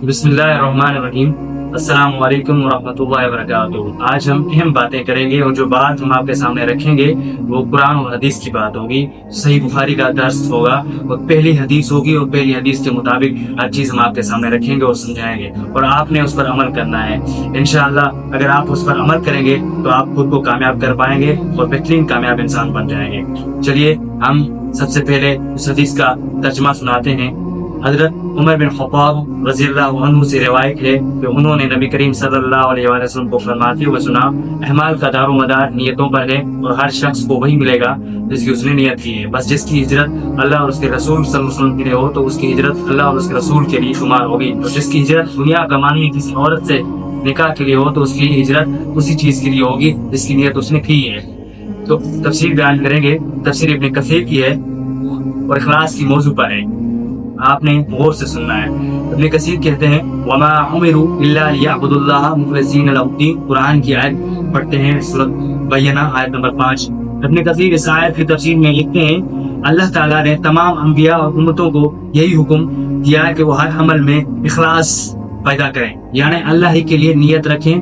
बिस्मिल्लाहिर्रहमानिर्रहीम। अस्सलाम वालेकुम वरहमतुल्लाहि वबरकातुहू। आज हम अहम बातें करेंगे और जो बात हम आपके सामने रखेंगे वो कुरान और हदीस की बात होगी। सही बुखारी का दर्स होगा और पहली हदीस होगी और पहली हदीस के मुताबिक हर चीज़ हम आपके सामने रखेंगे और समझाएंगे और आपने उस पर अमल करना है। इंशाअल्लाह अगर आप उस पर अमल करेंगे तो आप खुद को कामयाब कर पाएंगे और बेहतरीन कामयाब इंसान बन जाएंगे। चलिए हम सबसे पहले उस हदीस का तर्जुमा सुनाते हैं। हजरत उमर बिन खत्ताब रज़ियल्लाहु अन्हु से रिवायत है कि उन्होंने नबी करीम सल्लल्लाहु अलैहि वसल्लम को फरमाते हुए सुना, अहमाल का दारोमदार नियतों पर है और हर शख्स को वही मिलेगा जिसकी उसने नियत की है। बस जिसकी हिजरत अल्लाह और उसके रसूल सल्लल्लाहु अलैहि वसल्लम के लिए हो तो उसकी हिजरत अल्लाह और उसके रसूल के लिए शुमार होगी, और जिसकी हिजरत दुनिया कमानी किसी औरत से निकाह के लिए हो तो उसकी हिजरत उसी चीज के लिए होगी जिसकी नियत उसने की है। तो तफसीर बयान करेंगे। तफसीर इब्न कसीर की है और इखलास की मौजू पर है, आपने गौर से सुनना है। इब्न कसीर कहते हैं वमा उमिरु इल्ला लियअबुदुल्लाह मुखलिसीन लहुद्दीन। कुरान की आयत पढ़ते हैं, सूरत बय्यना आयत नंबर 5। इब्न कसीर इस आयत की तफसीर में लिखते हैं अल्लाह ताला ने तमाम अंबिया और उम्मतों को यही हुक्म दिया है कि वो हर अमल में इखलास पैदा करें, यानी अल्लाह ही के लिए नियत रखें,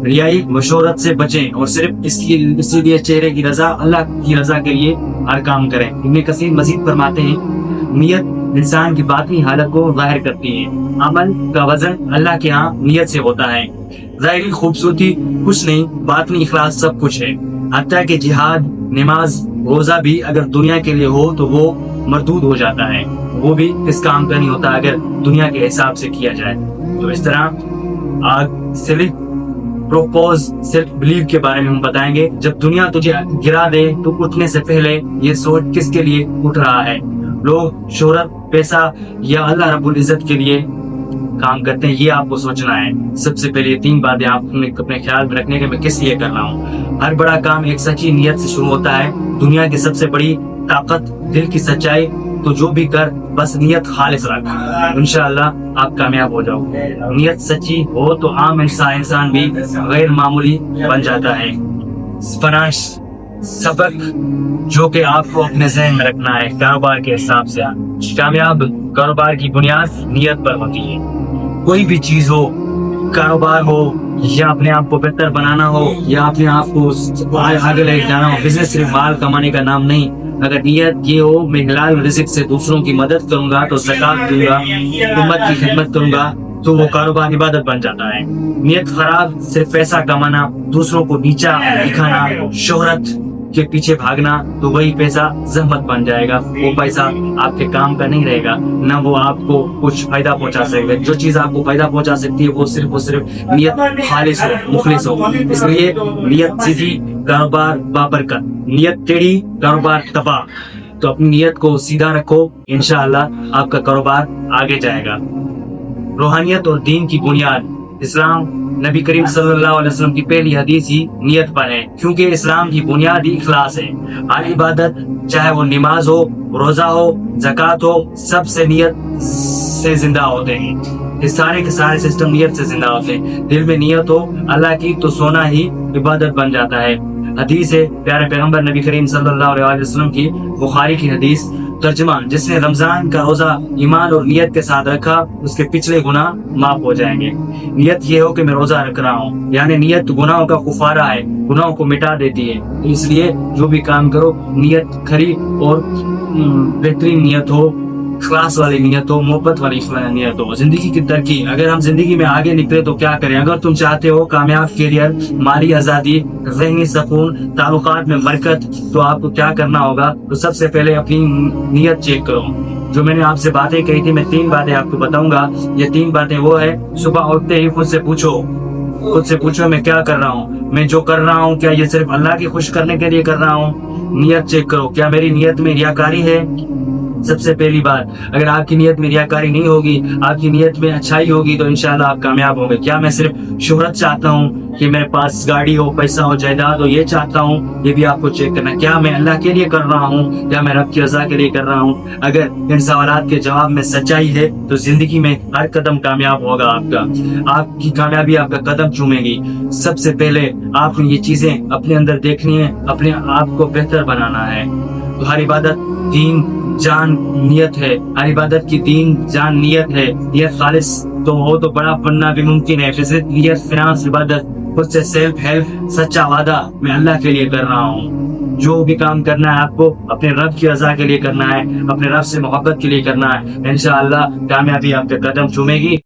रियाई मशोरत से बचें और सिर्फ इसीलिए चेहरे की रजा अल्लाह की रजा के लिए हर काम करें। इब्न कसीर मजीद फरमाते हैं नियत इंसान की बातनी हालत को जाहिर करती है। अमल का वजन अल्लाह के यहाँ नियत से होता है। ज़ाहिरी खूबसूरती कुछ नहीं, बातनी इखलास सब कुछ है। हत्ता कि जिहाद, नमाज, रोजा भी अगर दुनिया के लिए हो तो वो मरदूद हो जाता है, वो भी इस काम का नहीं होता अगर दुनिया के हिसाब से किया जाए। तो इस तरह सेल्फ बिलीव के बारे में हम बताएंगे। जब दुनिया तुझे गिरा दे तो उठने से पहले ये सोच किसके लिए उठ रहा है। लोग शोहरत, पैसा या अल्लाह रब्बुल इज्जत के लिए काम करते हैं, ये आपको सोचना है। सबसे पहले 3 बातें आपने अपने ख्याल में रखने के मैं किस लिए कर रहा हूँ। हर बड़ा काम एक सच्ची नियत से शुरू होता है। दुनिया की सबसे बड़ी ताकत दिल की सच्चाई, तो जो भी कर बस नियत खालिस रख, इंशाअल्लाह आप कामयाब हो जाओगे। नियत सच्ची हो तो आम इंसान भी गैर मामूली बन जाता है। सबक जो कि आपको अपने ज़हन में रखना है, कारोबार के हिसाब से कामयाब कारोबार की बुनियाद नियत पर होती है। कोई भी चीज हो, कारोबार हो या अपने आप को बेहतर बनाना हो या अपने आप को आगे लेके जाना हो, बिजनेस सिर्फ माल कमाने का नाम नहीं। अगर नियत ये हो मैं हलाल रिज़्क से दूसरों की मदद करूंगा, तो ज़कात दूंगा, उम्मत की खिदमत करूंगा, तो वो कारोबार इबादत बन जाता है। नियत खराब, सिर्फ पैसा कमाना, दूसरों को नीचा दिखाना, शोहरत के पीछे भागना, तो वही पैसा जहमत बन जाएगा। वो पैसा आपके काम का नहीं रहेगा, ना वो आपको कुछ फायदा पहुंचा सकेगा। जो चीज आपको फायदा पहुंचा सकती है वो सिर्फ नियत खालिस हो, मुखलिस हो। इसलिए नियत सीधी, कारोबार बाबरकत, नियत टेढ़ी, कारोबार तबाह। तो अपनी नियत को सीधा रखो, इंशाअल्लाह आपका कारोबार आगे जाएगा। रूहानियत और दीन की बुनियाद इस्लाम, नबी करीम सल्लल्लाहु अलैहि वसल्लम की पहली हदीस ही नियत पर है, क्योंकि इस्लाम की बुनियाद ही इखलास है। हर इबादत, चाहे वो नमाज हो, रोजा हो, ज़कात हो, सब से नियत से जिंदा होते हैं। इस सारे के सारे सिस्टम नियत से जिंदा होते हैं। दिल में नियत हो अल्लाह की तो सोना ही इबादत बन जाता है। हदीस है प्यारे पैगंबर नबी करीम सल्लल्लाहु अलैहि वसल्लम की, बुखारी की हदीस। तर्जुमा, जिसने रमजान का रोजा ईमान और नियत के साथ रखा उसके पिछले गुनाह माफ हो जाएंगे। नियत ये हो कि मैं रोजा रख रहा हूँ, यानी नियत गुनाहों का कुफारा है, गुनाहों को मिटा देती है। इसलिए जो भी काम करो नियत खरी और बेहतरीन नियत हो, इखलास वाली नियत हो, मोहब्बत वाली नियत हो। जिंदगी की तरक्की, अगर हम जिंदगी में आगे निकले तो क्या करें। अगर तुम चाहते हो कामयाब कैरियर, माली आजादी, ज़हनी सुकून, ताल्लुकात में बरकत, तो आपको क्या करना होगा। तो सबसे पहले अपनी नियत चेक करो। जो मैंने आपसे बातें कही थी, मैं 3 बातें आपको बताऊंगा। ये 3 बातें वो है, सुबह उठते ही खुद से पूछो मैं क्या कर रहा हूँ, मैं जो कर रहा हूँ क्या ये सिर्फ अल्लाह की खुश करने के लिए कर रहा हूँ। नियत चेक करो, क्या मेरी नियत में रियाकारी है। सबसे पहली बात, अगर आपकी नियत में रियाकारी नहीं होगी, आपकी नियत में अच्छाई होगी, तो इंशाल्लाह आप कामयाब होंगे। क्या मैं सिर्फ शोहरत चाहता हूँ कि मेरे पास गाड़ी हो, पैसा हो, जायदाद हो, ये चाहता हूँ, ये भी आपको चेक करना। क्या मैं अल्लाह के लिए कर रहा हूँ या मैं रब की रजा के लिए कर रहा हूँ। अगर इन सवालात के जवाब में सच्चाई है तो जिंदगी में हर कदम कामयाब होगा। आपकी कामयाबी आपका कदम चूमेगी। सबसे पहले आपने ये चीजें अपने अंदर देखनी है, अपने आप को बेहतर बनाना है। तो हर इबादत, दीन, جان نیت ہے، ہر عبادت کی دین جان نیت ہے، نیت خالص تو ہو تو بڑا بننا بھی ممکن ہے۔ فزٹ نیت فنانس عبادت خود سے سیلف ہیلپ سچا وعدہ میں اللہ کے لیے کر رہا ہوں۔ جو بھی کام کرنا ہے آپ کو اپنے رب کی رضا کے لیے کرنا ہے، اپنے رب سے محبت کے لیے کرنا ہے، انشاءاللہ کامیابی آپ کے قدم چومے گی۔